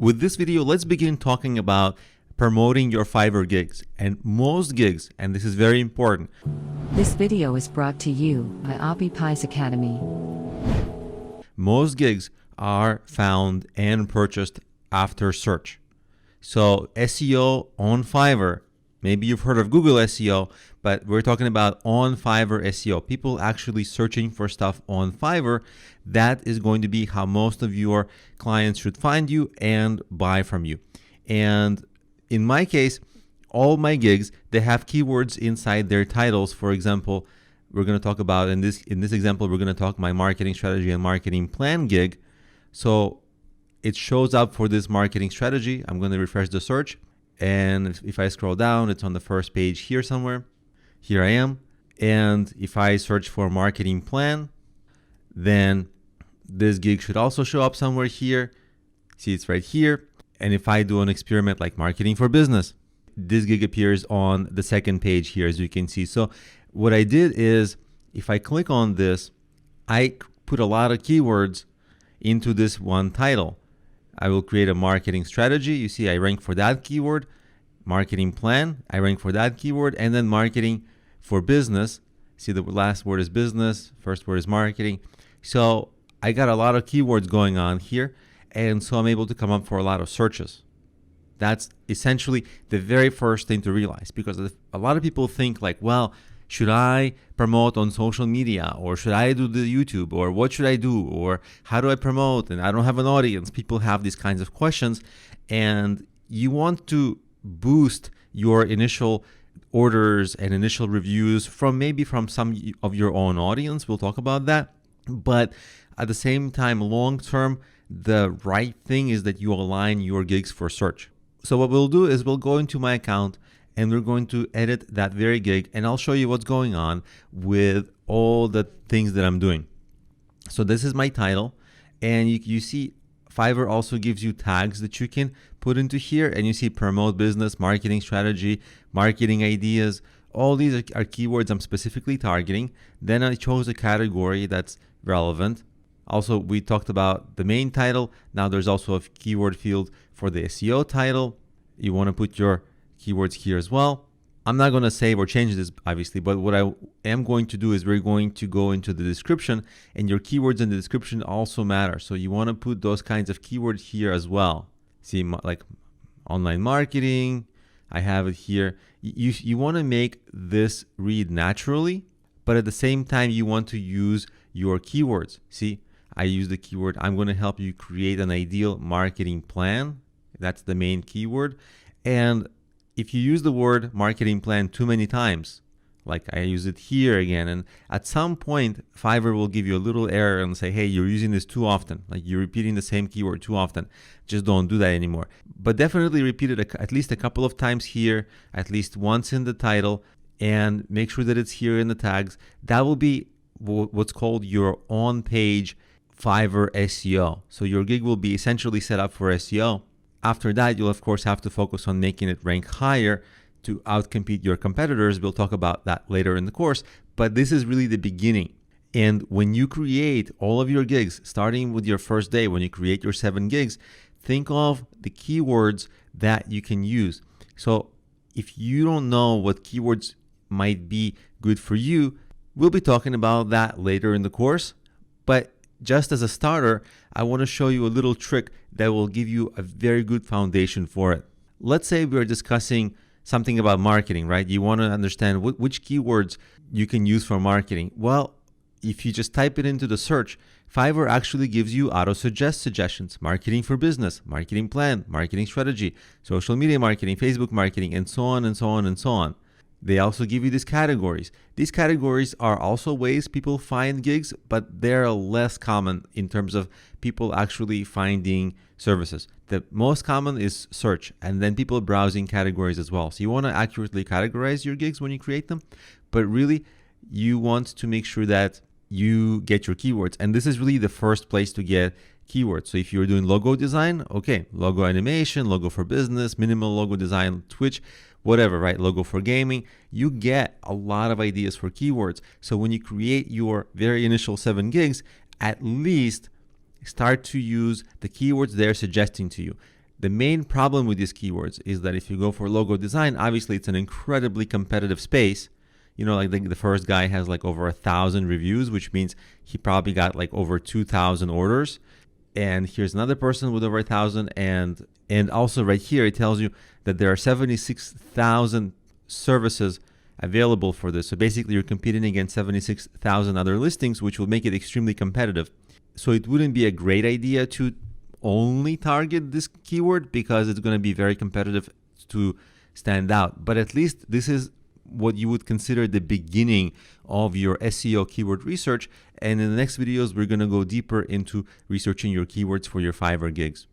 With this video, let's begin talking about promoting your Fiverr gigs. And most gigs, and this is very important. This video is brought to you by Pies Academy. Most gigs are found and purchased after search. So SEO on Fiverr, maybe you've heard of Google SEO, but we're talking about on Fiverr SEO. People actually searching for stuff on Fiverr. That is going to be how most of your clients should find you and buy from you. And in my case, all my gigs, they have keywords inside their titles. For example, we're going to talk about in this example, we're going to talk my marketing strategy and marketing plan gig. So it shows up for this marketing strategy. I'm going to refresh the search. And if I scroll down, it's on the first page here somewhere. Here I am. And if I search for marketing plan, then this gig should also show up somewhere here. See, it's right here. And if I do an experiment like marketing for business, this gig appears on the second page here, as you can see. So what I did is, if I click on this, I put a lot of keywords into this one title. I will create a marketing strategy. You see, I rank for that keyword. Marketing plan, I rank for that keyword. And then marketing for business. See, the last word is business. First word is marketing. So I got a lot of keywords going on here. And so I'm able to come up for a lot of searches. That's essentially the very first thing to realize, because a lot of people think like, well, should I promote on social media, or should I do the YouTube, or what should I do, or how do I promote, and I don't have an audience. People have these kinds of questions, and you want to boost your initial orders and initial reviews from some of your own audience. We'll talk about that. But at the same time, long term, the right thing is that you align your gigs for search. So what we'll do is we'll go into my account and we're going to edit that very gig, and I'll show you what's going on with all the things that I'm doing. So this is my title, and you see Fiverr also gives you tags that you can put into here, and you see promote business, marketing strategy, marketing ideas. All these are keywords I'm specifically targeting. Then I chose a category that's relevant. Also, we talked about the main title. Now there's also a keyword field for the SEO title. You want to put your keywords here as well. I'm not going to save or change this, obviously, but what I am going to do is we're going to go into the description, and your keywords in the description also matter. So you want to put those kinds of keywords here as well. See, like online marketing, I have it here. You want to make this read naturally, but at the same time, you want to use your keywords. See, I use the keyword, I'm going to help you create an ideal marketing plan. That's the main keyword. And if you use the word marketing plan too many times, like I use it here again, and at some point, Fiverr will give you a little error and say, hey, you're using this too often. Like you're repeating the same keyword too often. Just don't do that anymore. But definitely repeat it at least a couple of times here, at least once in the title, and make sure that it's here in the tags. That will be what's called your on-page Fiverr SEO. So your gig will be essentially set up for SEO. After that, you'll of course have to focus on making it rank higher to outcompete your competitors. We'll talk about that later in the course, but this is really the beginning. And when you create all of your gigs, starting with your first day, when you create your 7 gigs, think of the keywords that you can use. So if you don't know what keywords might be good for you, we'll be talking about that later in the course. But just as a starter, I want to show you a little trick that will give you a very good foundation for it. Let's say we're discussing something about marketing, right? You want to understand which keywords you can use for marketing. Well, if you just type it into the search, Fiverr actually gives you auto-suggest suggestions: marketing for business, marketing plan, marketing strategy, social media marketing, Facebook marketing, and so on and so on and so on. They also give you these categories. These categories are also ways people find gigs, but they're less common in terms of people actually finding services. The most common is search, and then people browsing categories as well. So you want to accurately categorize your gigs when you create them, but really you want to make sure that you get your keywords. And this is really the first place to get keywords. So if you're doing logo design, okay, logo animation, logo for business, minimal logo design, Twitch, whatever, right? Logo for gaming, you get a lot of ideas for keywords. So when you create your very initial 7 gigs, at least start to use the keywords they're suggesting to you. The main problem with these keywords is that if you go for logo design, obviously it's an incredibly competitive space. You know, like the first guy has like over 1,000 reviews, which means he probably got like over 2,000 orders. And here's another person with over 1,000. And also right here, it tells you that there are 76,000 services available for this. So basically you're competing against 76,000 other listings, which will make it extremely competitive. So it wouldn't be a great idea to only target this keyword because it's going to be very competitive to stand out. But at least this is what you would consider the beginning of your SEO keyword research. And in the next videos, we're going to go deeper into researching your keywords for your Fiverr gigs.